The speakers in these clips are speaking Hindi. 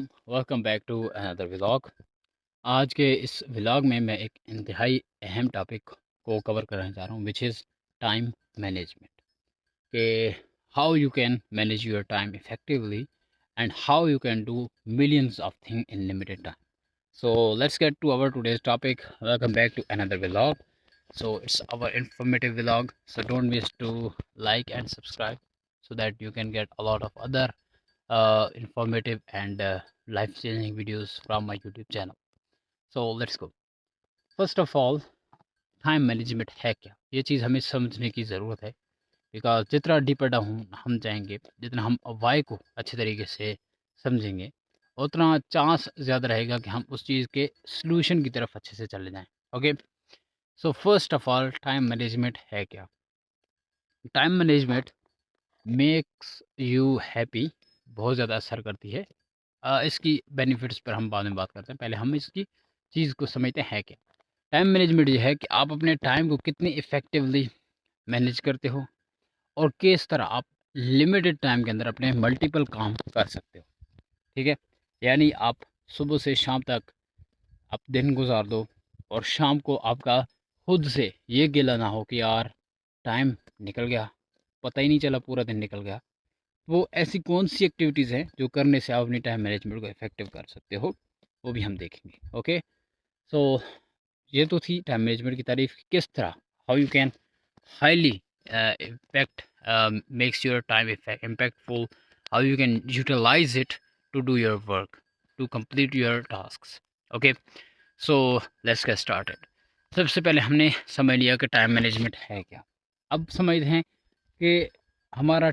Welcome back to another vlog. आज के इस व्लॉग में मैं एक इंतहाई अहम टॉपिक को कवर करना चाह रहा हूँ, विच इज़ टाइम मैनेजमेंट। कि how you can manage your time effectively and how you can do millions of thing in limited time. So let's get to our today's topic. Welcome back to another vlog. So it's our informative vlog, so don't miss to like and subscribe so that you can get a lot of other informative and life changing videos from my YouTube channel. So let's go. First of all, time management है क्या, ये चीज़ हमें समझने की ज़रूरत है। बिकॉज जितना डीपर डाउन हम जाएंगे, जितना हम वाई को अच्छे तरीके से समझेंगे, उतना चांस ज़्यादा रहेगा कि हम उस चीज़ के सलूशन की तरफ अच्छे से चले जाएं। Okay, so first of all time management है क्या। Time management makes you happy, बहुत ज़्यादा असर करती है। इसकी बेनिफिट्स पर हम बाद में बात करते हैं, पहले हम इसकी चीज़ को समझते हैं क्या। टाइम मैनेजमेंट ये है कि आप अपने टाइम को कितनी इफ़ेक्टिवली मैनेज करते हो और किस तरह आप लिमिटेड टाइम के अंदर अपने मल्टीपल काम कर सकते हो। ठीक है, यानी आप सुबह से शाम तक आप दिन गुजार दो और शाम को आपका खुद से ये गिला ना हो कि यार टाइम निकल गया, पता ही नहीं चला पूरा दिन निकल गया। वो ऐसी कौन सी एक्टिविटीज़ हैं जो करने से आप अपनी टाइम मैनेजमेंट को इफेक्टिव कर सकते हो, वो भी हम देखेंगे। ओके, सो ये तो थी टाइम मैनेजमेंट की तारीफ, किस तरह how you can highly impact makes your time impactful, how you can utilise it to do your work, to complete your tasks. Okay, so let's get started. सबसे पहले हमने समझ लिया कि टाइम मैनेजमेंट है क्या। अब समझते हैं कि हमारा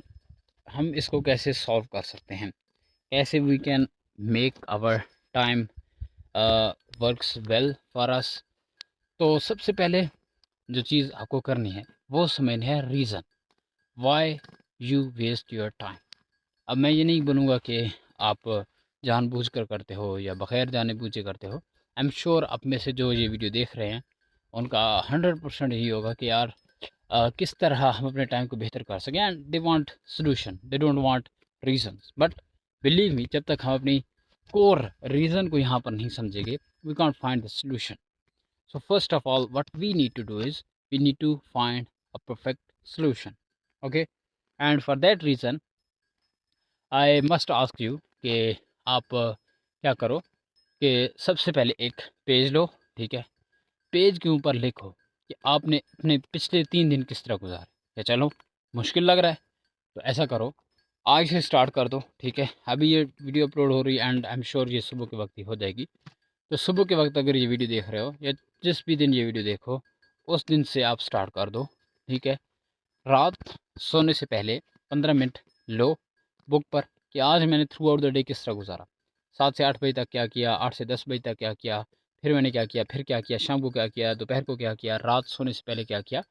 हम इसको कैसे सॉल्व कर सकते हैं, कैसे we can make our time works well for us. तो सबसे पहले जो चीज़ आपको करनी है वो समझनी है reason why you waste your time. अब मैं ये नहीं बोलूँगा कि आप जानबूझकर करते हो या बग़ैर जाने बूझे करते हो। आई एम श्योर आप में से जो ये वीडियो देख रहे हैं उनका 100% यही होगा कि यार किस तरह हम अपने टाइम को बेहतर कर सकें, and they want solution, they don't want reasons. But believe me, जब तक हम अपनी कोर रीज़न को यहाँ पर नहीं समझेंगे, we can't find the solution. So first of all what we need to do is we need to find a perfect solution. Okay, and for that reason I must ask you कि आप क्या करो कि सबसे पहले एक पेज लो। ठीक है, पेज के ऊपर लिखो कि आपने अपने पिछले 3 दिन किस तरह गुजारे। या चलो मुश्किल लग रहा है तो ऐसा करो, आज से स्टार्ट कर दो। ठीक है, अभी ये वीडियो अपलोड हो रही है एंड आई एम श्योर ये सुबह के वक्त ही हो जाएगी। तो सुबह के वक्त अगर ये वीडियो देख रहे हो या जिस भी दिन ये वीडियो देखो, उस दिन से आप स्टार्ट कर दो। ठीक है, रात सोने से पहले 15 मिनट लो बुक पर कि आज मैंने थ्रू आउट द डे किस तरह गुजारा। 7 से 8 बजे तक क्या किया, 8 से 10 बजे तक क्या किया, फिर मैंने क्या किया, फिर क्या किया, शाम को क्या किया, दोपहर को क्या किया, रात सोने से पहले क्या किया,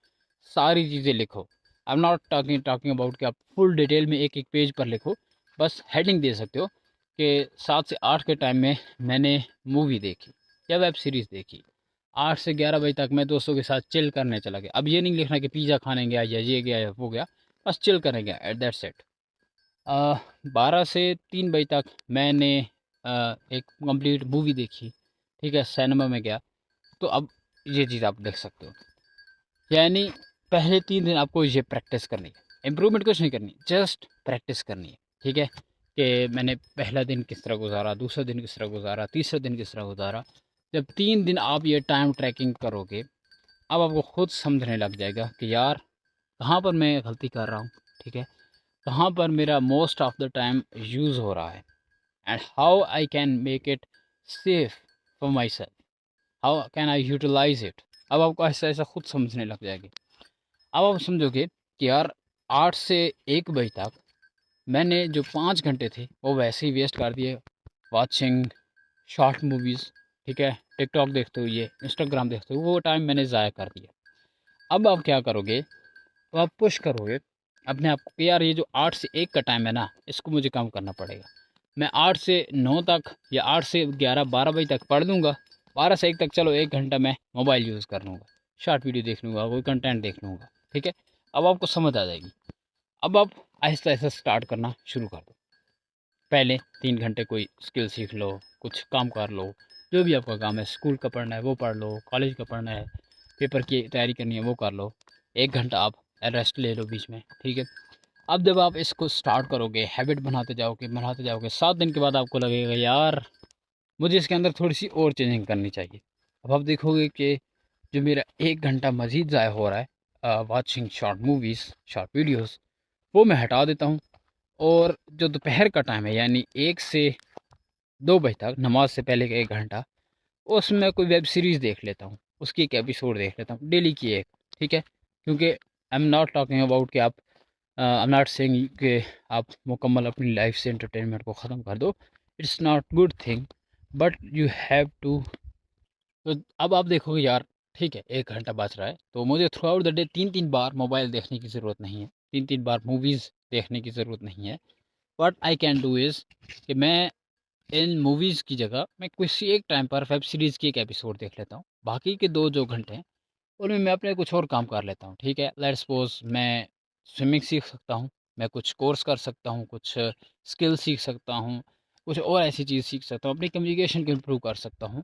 सारी चीज़ें लिखो। I am not talking talking about कि आप फुल डिटेल में एक एक पेज पर लिखो, बस हेडिंग दे सकते हो कि 7 से 8 के टाइम में मैंने मूवी देखी या वेब सीरीज़ देखी, 8 से 11 बजे तक मैं दोस्तों के साथ चिल करने चला गया। अब ये नहीं लिखना कि पिज़्ज़ा खाने गया या ये गया या वो गया, बस चिल करने गया, एट दैट सेट। 12 से 3 बजे तक मैंने एक कंप्लीट मूवी देखी। ठीक है, सिनेमा में गया। तो अब ये चीज़ आप देख सकते हो, यानी पहले 3 दिन आपको ये प्रैक्टिस करनी है, इम्प्रूवमेंट कुछ नहीं करनी, जस्ट प्रैक्टिस करनी है। ठीक है, कि मैंने पहला दिन किस तरह गुजारा, दूसरा दिन किस तरह गुजारा, तीसरा दिन किस तरह गुजारा। जब 3 दिन आप ये टाइम ट्रैकिंग करोगे, अब आपको खुद समझने लग जाएगा कि यार कहाँ पर मैं गलती कर रहा हूँ। ठीक है, कहाँ पर मेरा most of the time use हो रहा है and how I can make it safe for myself, how can I utilise it. अब आपको ऐसा ऐसा खुद समझने लग जाएगी। अब आप समझोगे कि यार 8 से 1 बजे तक मैंने जो 5 घंटे थे वो वैसे ही वेस्ट कर दिए वॉचिंग शॉर्ट मूवीज़। ठीक है, टिकटॉक देखते हुए, इंस्टाग्राम देखते हुए, वो टाइम मैंने ज़ाया कर दिया। अब आप क्या करोगे, तो आप पुश करोगे अपने आप को कि यार ये जो 8 से 1 का टाइम है ना, इसको मुझे कम करना पड़ेगा। मैं 8 से 9 तक या 8 से 11 12 बजे तक पढ़ लूँगा, 12 से 1 तक चलो 1 घंटा मैं मोबाइल यूज़ कर लूँगा, शॉर्ट वीडियो देख लूँगा, कोई कंटेंट देख लूँगा। ठीक है, अब आपको समझ आ जाएगी। अब आप आहिस्ता आहिस्ता स्टार्ट करना शुरू कर दो। पहले 3 घंटे कोई स्किल सीख लो, कुछ काम कर लो, जो भी आपका काम है, स्कूल का पढ़ना है वो पढ़ लो, कॉलेज का पढ़ना है, पेपर की तैयारी करनी है वो कर लो। 1 घंटा आप रेस्ट ले लो बीच में, ठीक है। अब जब आप इसको स्टार्ट करोगे, हैबिट बनाते जाओगे, 7 दिन के बाद आपको लगेगा यार मुझे इसके अंदर थोड़ी सी और चेंजिंग करनी चाहिए। अब आप देखोगे कि जो मेरा 1 घंटा मज़ीद ज़ाया हो रहा है watching short movies, short videos, वो मैं हटा देता हूँ। और जो दोपहर का टाइम है यानी 1 से 2 बजे तक, नमाज से पहले का 1 घंटा, उसमें कोई वेब सीरीज़ देख लेता हूँ, उसकी एक एपिसोड देख लेता हूँ, डेली की एक, ठीक है। क्योंकि I am not talking about कि आप आई एम नॉट सेइंग कि आप मुकम्मल अपनी लाइफ से एंटरटेनमेंट को ख़त्म कर दो, it's not good thing, but you have to. तो अब आप देखोगे यार, ठीक है 1 घंटा बच रहा है, तो मुझे through out the day 3-3 bar mobile देखने की ज़रूरत नहीं है, 3-3 बार मूवीज़ देखने की ज़रूरत नहीं है। What I can do is कि मैं इन मूवीज़ की जगह मैं किसी एक टाइम पर वेब सीरीज़ की एक एपिसोड देख लेता हूँ। बाकी के 2 जो घंटे हैं, उनमें मैं अपने कुछ और काम कर लेता हूँ, ठीक है। लेट्स सपोज़ मैं स्विमिंग सीख सकता हूँ, मैं कुछ कोर्स कर सकता हूँ, कुछ स्किल सीख सकता हूँ, कुछ और ऐसी चीज़ सीख सकता हूँ, अपनी कम्युनिकेशन को इम्प्रूव कर सकता हूँ,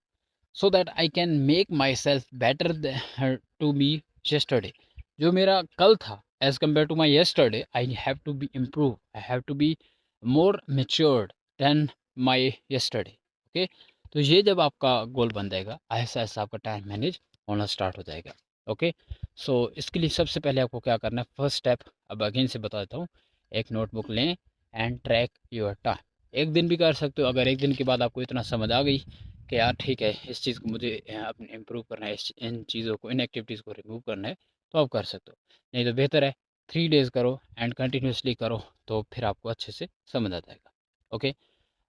so that I can make myself better to be yesterday. जो मेरा कल था as compared to my yesterday, I have to be improve, I have to be more matured than my yesterday, okay. तो ये जब आपका गोल बन जाएगा, ऐसा ऐसा आपका टाइम मैनेज होना स्टार्ट हो जाएगा, ओके। सो इसके लिए सबसे पहले आपको क्या करना है, फर्स्ट स्टेप अब अगेन से बता देता हूँ, एक नोटबुक लें एंड ट्रैक योर टाइम। एक दिन भी कर सकते हो, अगर एक दिन के बाद आपको इतना समझ आ गई कि यार ठीक है इस चीज़ को मुझे अपने इम्प्रूव करना है, इन चीज़ों को, इन एक्टिविटीज़ को रिमूव करना है, तो आप कर सकते हो। नहीं तो बेहतर है 3 डेज़ करो एंड कंटिन्यूसली करो, तो फिर आपको अच्छे से समझ आ जाएगा, ओके।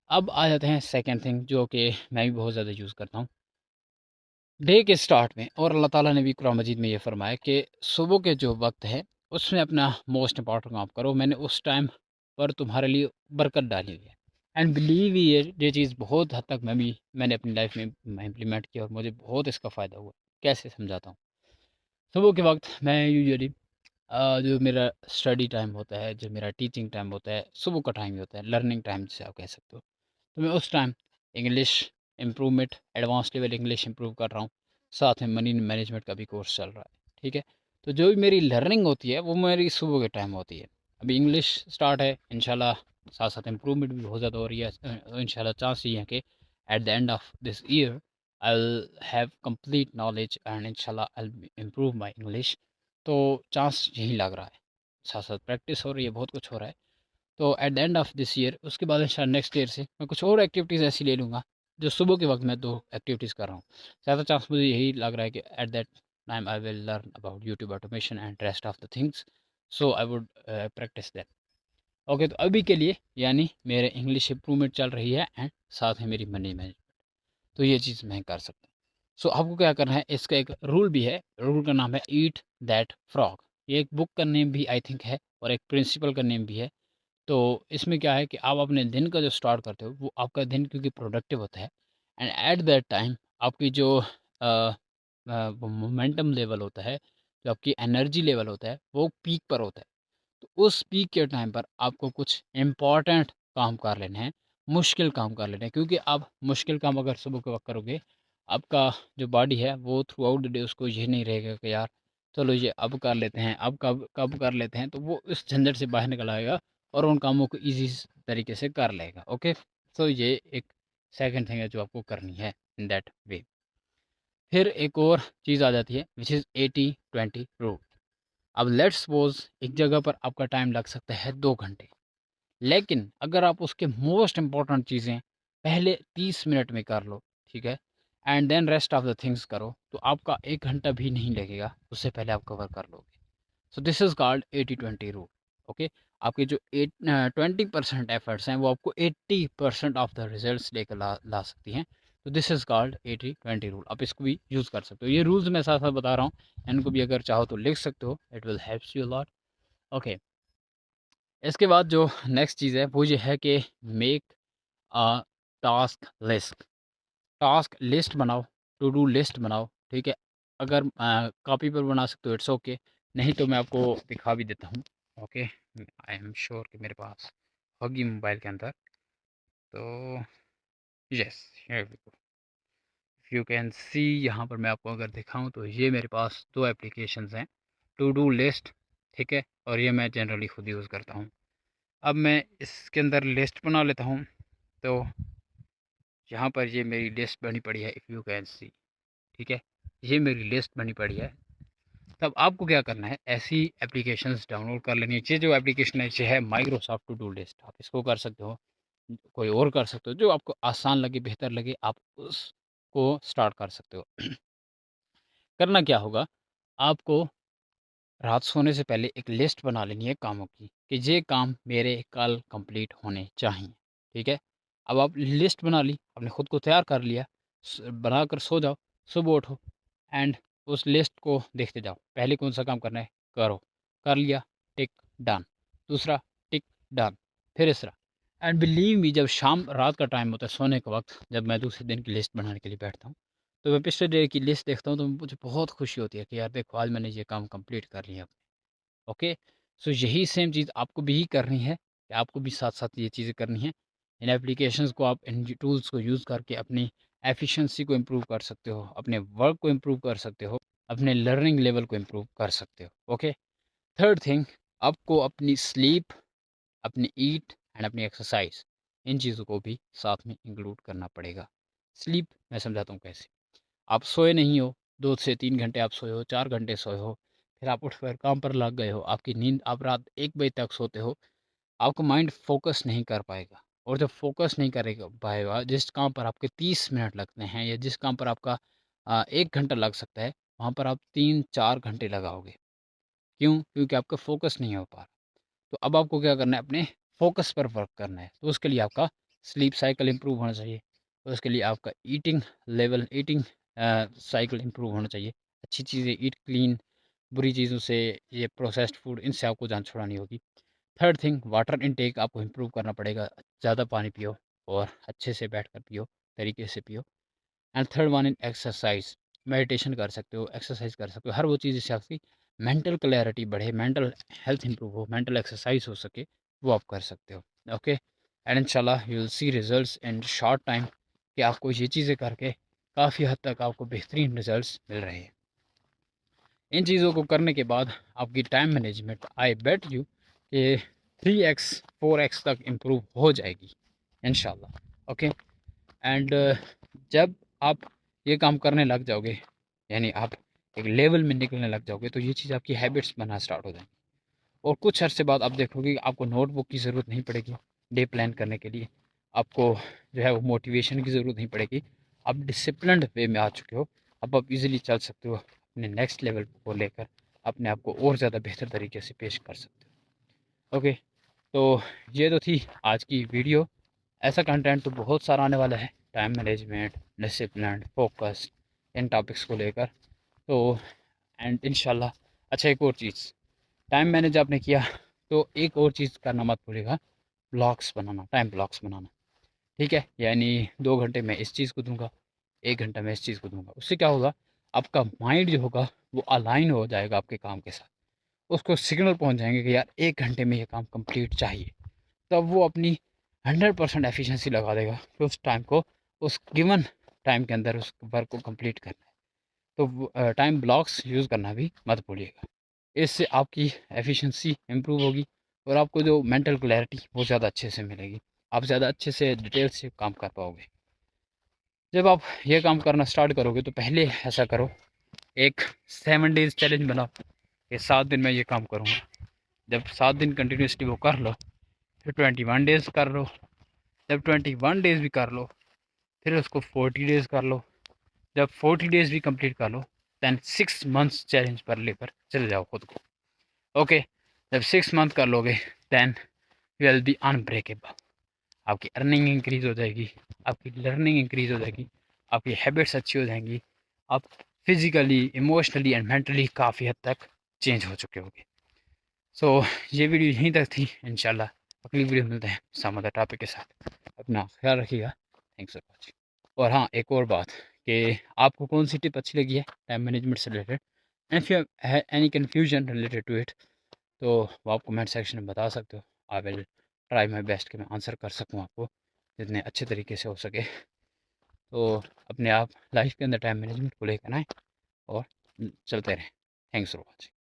अब आ जाते हैं सेकंड थिंग जो कि मैं भी बहुत ज़्यादा यूज़ करता हूँ डे के स्टार्ट में, और अल्लाह ताला ने भी कुरान मजीद में ये फरमाया कि सुबह के जो वक्त है उसमें अपना मोस्ट इंपॉर्टेंट काम करो, मैंने उस टाइम पर तुम्हारे लिए बरकत डाली हुई है। एंड बिलीव ये चीज़ बहुत हद तक मैंने अपनी लाइफ में इम्प्लीमेंट किया और मुझे बहुत इसका फ़ायदा हुआ। कैसे समझाता हूँ। सुबह के वक्त मैं यूजुअली जो मेरा स्टडी टाइम होता है, जो मेरा टीचिंग टाइम होता है, सुबह का टाइम ही होता है, लर्निंग टाइम जिसे आप कह सकते हो। तो मैं उस time English improvement, advance level English improve कर रहा हूँ, साथ में मनी मैनेजमेंट का भी कोर्स चल रहा है, ठीक है। तो जो भी मेरी लर्निंग होती है वो मेरी सुबह के टाइम होती है। अभी इंग्लिश स्टार्ट है इंशाल्लाह, साथ साथ इम्प्रूवमेंट भी बहुत ज़्यादा हो रही है, इंशाल्लाह चांस ये है कि at the end of this year I will have complete knowledge and इंशाल्लाह I will improve my English. तो चांस यही लग रहा है, साथ साथ प्रैक्टिस हो रही है, बहुत कुछ हो रहा है। तो eight the end of this year, उसके बाद इंशाल्लाह नेक्स्ट ईयर से मैं कुछ और एक्टिविटीज़ ऐसी ले लूँगा जो सुबह के वक्त मैं 2 एक्टिविटीज़ कर रहा हूँ। ज़्यादा चांस मुझे यही लग रहा है कि at that time I will learn about YouTube automation and rest of the things, so I would practice that, okay. तो अभी के लिए यानी मेरे इंग्लिश इंप्रूवमेंट चल रही है एंड साथ में मेरी मनी मैनेजमेंट, तो ये चीज़ मैं कर सकता हूँ। सो आपको क्या करना है, इसका एक रूल भी है, रूल का नाम है ईट दैट फ्रॉग। ये एक बुक का नेम भी आई थिंक है और एक प्रिंसिपल का नेम भी है। तो इसमें क्या है कि आप अपने दिन का जो स्टार्ट करते हो वो आपका दिन क्योंकि प्रोडक्टिव होता है, एंड एट दैट टाइम आपकी जो मोमेंटम लेवल होता है, जो आपकी एनर्जी लेवल होता है वो पीक पर होता है। तो उस पीक के टाइम पर आपको कुछ इम्पॉर्टेंट काम कर लेने हैं, मुश्किल काम कर लेने हैं, क्योंकि आप मुश्किल काम अगर सुबह के वक्त करोगे, आपका जो बॉडी है वो थ्रू आउट द डे उसको ये नहीं रहेगा कि यार चलो ये अब कर लेते हैं, अब कब कब कर लेते हैं, तो वो इस झंझट से बाहर निकल आएगा और उन कामों को ईजी तरीके से कर लेगा, ओके। सो ये एक सेकंड थिंग है जो आपको करनी है इन दैट वे। फिर एक और चीज़ आ जाती है विच इज़ 80-20 रूल। अब लेट्स सपोज एक जगह पर आपका टाइम लग सकता है 2 घंटे, लेकिन अगर आप उसके मोस्ट इम्पॉर्टेंट चीज़ें पहले 30 मिनट में कर लो, ठीक है, and then rest of the things करो, तो आपका 1 घंटा भी नहीं लगेगा, उससे पहले आप कवर कर लोगे। So this is called 80-20 rule, okay. आपके जो 20% एफर्ट्स हैं वो आपको 80% ऑफ द रिजल्ट्स लेकर ला सकती हैं। तो दिस इज़ कॉल्ड 80-20 रूल, आप इसको भी यूज़ कर सकते हो। ये रूल्स मैं साथ साथ बता रहा हूँ, इनको भी अगर चाहो तो लिख सकते हो, it will helps you lot, okay. इसके बाद जो नेक्स्ट चीज़ है वो ये है कि make a task list. Task list बनाओ, टू डू लिस्ट बनाओ, ठीक है। अगर कॉपी पर बना सकते हो इट्स ओके, नहीं तो मैं आपको दिखा भी देता हूँ, ओके। आई एम श्योर कि मेरे पास होगी मोबाइल के अंदर, तो yes, here we go. You can see, यहाँ पर मैं आपको अगर दिखाऊं तो ये मेरे पास दो एप्लीकेशंस हैं, टू डू लिस्ट, ठीक है, और ये मैं जनरली खुद यूज़ करता हूँ। अब मैं इसके अंदर लिस्ट बना लेता हूँ। तो यहाँ पर ये मेरी लिस्ट बनी पड़ी है, इफ़ यू कैन सी, ठीक है, ये मेरी लिस्ट बनी पड़ी है। तब आपको क्या करना है, ऐसी एप्लीकेशंस डाउनलोड कर लेनी है। ये जो एप्लीकेशन है ये है माइक्रोसॉफ्ट टू डू लिस्ट। आप इसको कर सकते हो, कोई और कर सकते हो, जो आपको आसान लगे, बेहतर लगे, आप उसको स्टार्ट कर सकते हो। करना क्या होगा, आपको रात सोने से पहले एक लिस्ट बना लेनी है कामों की, कि ये काम मेरे कल कंप्लीट होने चाहिए, ठीक है। अब आप लिस्ट बना ली, आपने खुद को तैयार कर लिया, बनाकर सो जाओ, सुबह उठो एंड उस लिस्ट को देखते जाओ, पहले कौन सा काम करना है करो, कर लिया, टिक, डन, दूसरा, टिक, डन, फिर तीसरा। एंड बिलीव मी, जब शाम रात का टाइम होता है सोने के वक्त, जब मैं दूसरे दिन की लिस्ट बनाने के लिए बैठता हूँ, तो मैं पिछले डे की लिस्ट देखता हूँ तो मुझे बहुत खुशी होती है कि यार देखो आज मैंने ये काम कंप्लीट कर लिया। ओके, सो यही सेम चीज़ आपको भी करनी है, कि आपको भी साथ साथ ये चीज़ें करनी है। इन एप्लीकेशंस को आप, इन टूल्स को यूज़ करके अपनी एफिशिएंसी को इम्प्रूव कर सकते हो, अपने वर्क को इम्प्रूव कर सकते हो, अपने लर्निंग लेवल को इम्प्रूव कर सकते हो। ओके, थर्ड थिंग, आपको अपनी स्लीप, अपनी ईट एंड अपनी एक्सरसाइज, इन चीज़ों को भी साथ में इंक्लूड करना पड़ेगा। स्लीप मैं समझाता हूँ कैसे। आप सोए नहीं हो, 2 से 3 घंटे आप सोए हो, 4 घंटे सोए हो, फिर आप उठकर काम पर लग गए हो, आपकी नींद, आप रात 1 बजे तक सोते हो, आपका माइंड फ़ोकस नहीं कर पाएगा। और जब फ़ोकस नहीं करेगा पाएगा, जिस काम पर आपके 30 मिनट लगते हैं या जिस काम पर आपका 1 घंटा लग सकता है, वहाँ पर आप 3-4 घंटे लगाओगे। क्यों? क्योंकि आपका फ़ोकस नहीं हो पा रहा। तो अब आपको क्या करना है, अपने फ़ोकस पर वर्क करना है। तो उसके लिए आपका स्लीप साइकिल इम्प्रूव होना चाहिए, तो उसके लिए आपका ईटिंग साइकिल इम्प्रूव होना चाहिए। अच्छी चीज़ें ईट, क्लीन, बुरी चीज़ों से, ये प्रोसेस्ड फूड, इनसे आपको जान छुड़ानी होगी। थर्ड थिंग, वाटर इनटेक आपको इम्प्रूव करना पड़ेगा। ज़्यादा पानी पियो और अच्छे से बैठकर पियो, तरीके से पियो। And third one in exercise, meditation कर सकते हो, एक्सरसाइज कर सकते हो, हर वो चीज़ जिससे आपकी मेंटल क्लैरिटी बढ़े, मेंटल हेल्थ इंप्रूव हो, मेंटल एक्सरसाइज हो सके, वो आप कर सकते हो। ओके, एंड इंशाल्लाह you will see results in short time, कि आपको ये चीज़ें करके काफ़ी हद तक आपको बेहतरीन रिजल्ट्स मिल रहे हैं। इन चीज़ों को करने के बाद आपकी time management, I bet you कि 3x 4x तक इम्प्रूव हो जाएगी इंशाल्लाह। ओके, एंड जब आप ये काम करने लग जाओगे, यानी आप एक लेवल में निकलने लग जाओगे, तो ये चीज़ आपकी हैबिट्स बनना स्टार्ट हो जाएंगी। और कुछ अर्से बाद आप देखोगे कि आपको नोटबुक की ज़रूरत नहीं पड़ेगी डे प्लान करने के लिए, आपको जो है वो मोटिवेशन की ज़रूरत नहीं पड़ेगी। आप डिसिप्लिन्ड वे में आ चुके हो, अब आप इजीली चल सकते हो, अपने नेक्स्ट लेवल को लेकर अपने आप को और ज़्यादा बेहतर तरीके से पेश कर सकते हो। ओके, तो ये तो थी आज की वीडियो। ऐसा कंटेंट तो बहुत सारा आने वाला है, टाइम मैनेजमेंट, डिसिप्लिन, फोकस, इन टॉपिक्स को लेकर। तो एंड इंशाल्लाह, अच्छा एक और चीज़, टाइम मैनेज आपने किया तो एक और चीज़ करना मत भूलिएगा, ब्लॉक्स बनाना, टाइम ब्लॉक्स बनाना, ठीक है। यानी 2 घंटे मैं इस चीज़ को दूंगा, 1 घंटा मैं इस चीज़ को दूंगा। उससे क्या होगा, आपका माइंड जो होगा वो अलाइन हो जाएगा आपके काम के साथ, उसको सिग्नल पहुंच जाएंगे कि यार 1 घंटे में ये काम कंप्लीट चाहिए। तब वो अपनी 100% एफिशिएंसी लगा देगा कि उस टाइम को, उस गिवन टाइम के अंदर उस वर्क को कंप्लीट करना है। तो टाइम ब्लॉक्स यूज़ करना भी मत भूलिएगा। इससे आपकी एफिशिएंसी इम्प्रूव होगी और आपको जो मेंटल क्लैरिटी वो ज़्यादा अच्छे से मिलेगी, आप ज़्यादा अच्छे से डिटेल से काम कर पाओगे। जब आप ये काम करना स्टार्ट करोगे तो पहले ऐसा करो, एक 7 डेज़ चैलेंज बनाओ कि 7 दिन मैं ये काम करूँगा। जब 7 दिन कंटिन्यूसली वो कर लो, फिर 21 डेज़ कर लो, जब 21 डेज़ भी कर लो, फिर उसको 40 डेज़ कर लो, जब 40 डेज़ भी कंप्लीट कर लो, दैन 6 मंथ्स चैलेंज पर लेकर चले जाओ खुद को। ओके, जब 6 मंथ कर लोगे, then you will be unbreakable. आपकी अर्निंग इंक्रीज़ हो जाएगी, आपकी लर्निंग इंक्रीज़ हो जाएगी, आपकी हैबिट्स अच्छी हो जाएंगी, आप फिज़िकली, इमोशनली एंड मेंटली काफ़ी हद तक चेंज हो चुके होगे। सो ये वीडियो यहीं तक थी। इंशाल्लाह अगली वीडियो मिलते हैं सम अदर टॉपिक के साथ। अपना ख्याल रखिएगा। Thanks for watching. और हाँ, एक और बात, कि आपको कौन सी टिप अच्छी लगी है टाइम मैनेजमेंट से related, and if you have any confusion related to it, तो वो आप कमेंट सेक्शन में बता सकते हो। I will try my best कि मैं आंसर कर सकूँ आपको। जितने अच्छे तरीके से हो सके। तो अपने आप लाइफ के अंदर टाइम मैनेजमेंट को लेकर आएँ और चलते रहें। Thanks for watching.